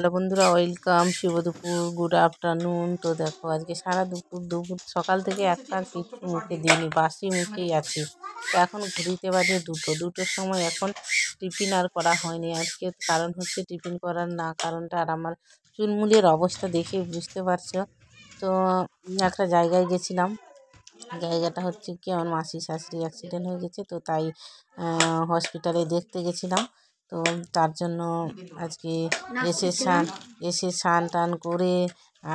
Hello বন্ধুরা, welcome শুভ দুপুর, good afternoon. তো দেখো আজকে সারা দুপুর সকাল থেকে একটা কিছু মুখে দিইনি, বাসি মুখেই আছি। তো এখন ঘুরিতে বাজে দুটোর সময়, এখন টিফিন আর করা হয়নি আজকে। কারণ হচ্ছে টিফিন করার না কারণটা, আর আমার চুলমুলের অবস্থা দেখে বুঝতে পারছো। তো একটা জায়গায় গেছিলাম, জায়গাটা হচ্ছে কি আমার মাসি শাশুড়ি অ্যাক্সিডেন্ট হয়ে গেছে, তো তাই হসপিটালে দেখতে গেছিলাম। তো তার জন্য আজকে এসে স্নান টান করে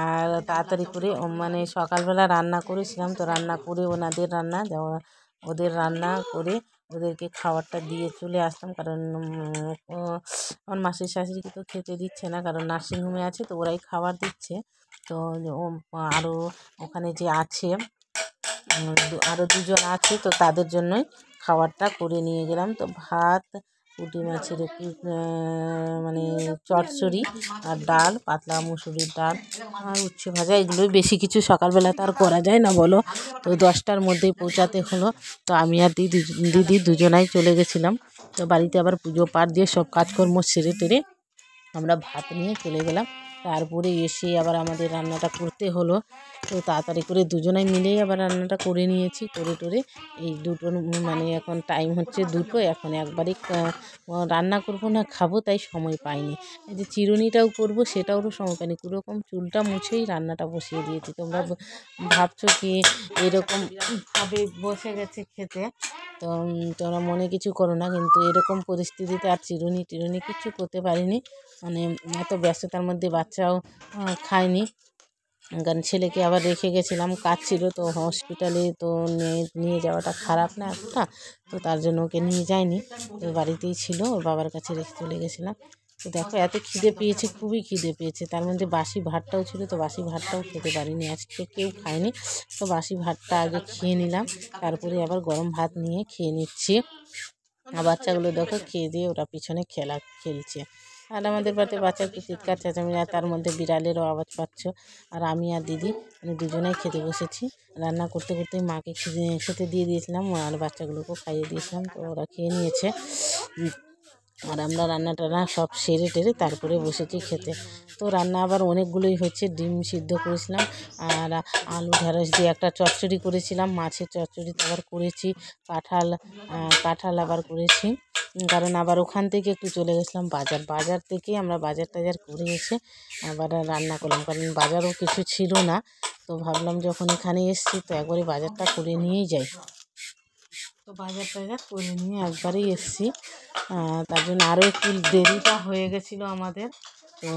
আর তাড়াতাড়ি করে মানে সকালবেলা রান্না করেছিলাম, তো রান্না করে ওদের রান্না করে ওদেরকে খাবারটা দিয়ে চলে আসলাম। কারণ আমার মাসির শাশুড়িকে তো খেতে দিচ্ছে না, কারণ নার্সিংহোমে আছে, তো ওরাই খাবার দিচ্ছে। তো আরও ওখানে যে আছে আরও দুজন আছে, তো তাদের জন্যই খাবারটা করে নিয়ে গেলাম। তো ভাত, পুঁটি মাছের একটু মানে চচ্চড়ি আর ডাল, পাতলা মুসুরির ডাল আর উচ্ছে ভাজা, এগুলোই বেশি কিছু সকালবেলা তো আর করা যায় না বলো। তো 10টার মধ্যেই পৌঁছাতে হলো। তো আমি আর দিদি দুজনাই চলে গেছিলাম। তো বাড়িতে আবার পুজো পাঠ দিয়ে সব কাজকর্ম সেরে টেরে আমরা ভাত নিয়ে চলে গেলাম। তারপরে এসে আবার আমাদের রান্নাটা করতে হলো। তো তাড়াতাড়ি করে দুজনাই মিলেই আবার রান্নাটা করে নিয়েছি, করে টোরে এই দুটোর মানে এখন টাইম হচ্ছে 2টো, এখন একবারই রান্না করব না খাবো, তাই সময় পাইনি। এই যে চিরুনিটাও করব, সেটাও সময় পাইনি। কোনোরকম চুলটা মুছেই রান্নাটা বসিয়ে দিয়েছি। তোমরা ভাবছো কি এরকম ভাবে বসে গেছে খেতে, তো তোমরা মনে কিছু করো না, কিন্তু এরকম পরিস্থিতিতে আর চিরুনি টিরুনি কিছু করতে পারিনি। মানে এত ব্যস্ততার মধ্যে বাচ্চাও খায়নি, কারণ ছেলেকে আবার রেখে গেছিলাম, কাজ ছিল। তো হসপিটালে তো নিয়ে যাওয়াটা খারাপ না একটা, তো তার জন্য ওকে নিয়ে যায়নি, তো বাড়িতেই ছিল, ওর বাবার কাছে রেখে চলে গেছিলাম। তো দেখো এত খিদে পেয়েছে, খুবই খিদে পেয়েছে। তার মধ্যে বাসি ভাতটাও ছিল, তো বাসি ভাতটাও খেতে পারিনি, আজকে কেউ খায়নি। তো বাসি ভাতটা আগে খেয়ে নিলাম, তারপরে আবার গরম ভাত নিয়ে খেয়ে নিচ্ছি। আর বাচ্চাগুলো দেখো খেয়ে দিয়ে ওরা পিছনে খেলছে। আর আমাদের বাড়িতে বাচ্চা একটু চিৎকার চেঁচামেচি, আর তার মধ্যে বিড়ালেরও আওয়াজ পাচ্ছ। আর আমি আর দিদি মানে দুজনেই খেতে বসেছি। রান্না করতে করতে মাকে খেতে দিয়ে দিয়েছিলাম, আর বাচ্চাগুলোকেও খাইয়ে দিয়েছিলাম, তো ওরা খেয়ে নিয়েছে। আর আমরা রান্না টান্না সব সেরে টেরে তারপরে বসেছি খেতে। তো রান্না আবার অনেকগুলোই হচ্ছে, ডিম সিদ্ধ করেছিলাম, আর আলু ঢ্যাঁড়স দিয়ে একটা চচ্চড়ি করেছিলাম, মাছের চচ্চড়ি তো আবার করেছি, কাঁঠাল আবার করেছি। কারণ আবার ওখান থেকে একটু চলে গেছিলাম বাজার থেকে আমরা বাজার টাজার করে এসে আবার রান্না করলাম, কারণ বাজারও কিছু ছিল না। তো ভাবলাম যখন এখানে এসেছি তো একবারে বাজারটা করে নিয়েই যাই। তো বাজার টাজার করে নিয়ে একবারেই এসেছি, তার জন্য আরও একটু দেরিটা হয়ে গেছিলো আমাদের। তো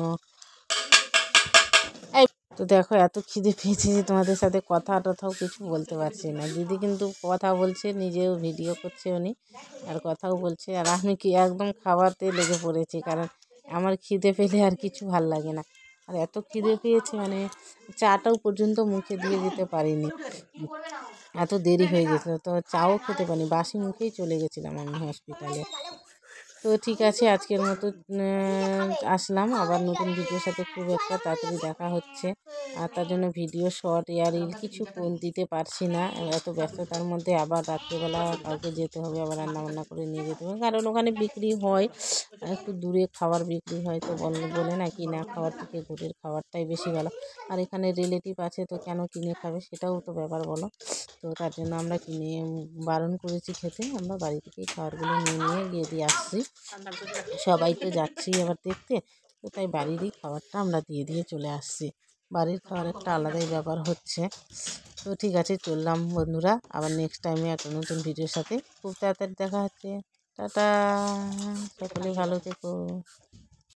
তো দেখো এত খিদে পেয়েছে যে তোমাদের সাথে কথাও কিছু বলতে পারছি না। দিদি কিন্তু কথা বলছে, নিজেও ভিডিও করছে উনি, আর কথাও বলছে, আর আমি কি একদম খাওয়াতে লেগে পড়েছি, কারণ আমার খিদে পেলে আর কিছু ভাল লাগে না। আর এত খিদে পেয়েছে মানে চাটাও পর্যন্ত মুখে দিয়ে যেতে পারিনি, এত দেরি হয়ে গেছিলো। তো চাও খেতে পারিনি, বাসি মুখেই চলে গেছিলাম আমি হসপিটালে। তো ঠিক আছে, আজকের মতো আসলাম আবার নতুন ভিডিওর সাথে, খুব একটা তাড়াতাড়ি দেখা হচ্ছে। আর তার জন্য ভিডিও শর্ট রিল কিছু দিতে পারছি না, এত ব্যস্ততার মধ্যে। আবার রাত্রেবেলা কাউকে যেতে হবে, আবার রান্নাবান্না করে নিয়ে যেতে হবে, কারণ ওখানে বিক্রি হয়, একটু দূরে খাবার বিক্রি হয়। তো বলে না কিনা খাবার থেকে ঘরের খাবারটাই বেশি ভালো। আর এখানে রিলেটিভ আছে, তো কেন কিনে খাবে, সেটাও তো ব্যাপার বলো। তো তার জন্য আমরা কিনে বারণ করেছি খেতে, আমরা বাড়ি থেকেই খাবারগুলো নিয়ে গিয়ে দিয়ে আসছি। সবাই তো যাচ্ছি আবার দেখতে, তো তাই বাড়িরই খাবারটা আমরা দিয়ে চলে আসছি। বাড়ির খাবার একটা আলাদাই ব্যাপার হচ্ছে। তো ঠিক আছে, চললাম বন্ধুরা, আবার নেক্সট টাইমে একটা নতুন ভিডিওর সাথে খুব তাড়াতাড়ি দেখা হচ্ছে। টাটা, সকলে ভালো থেকো।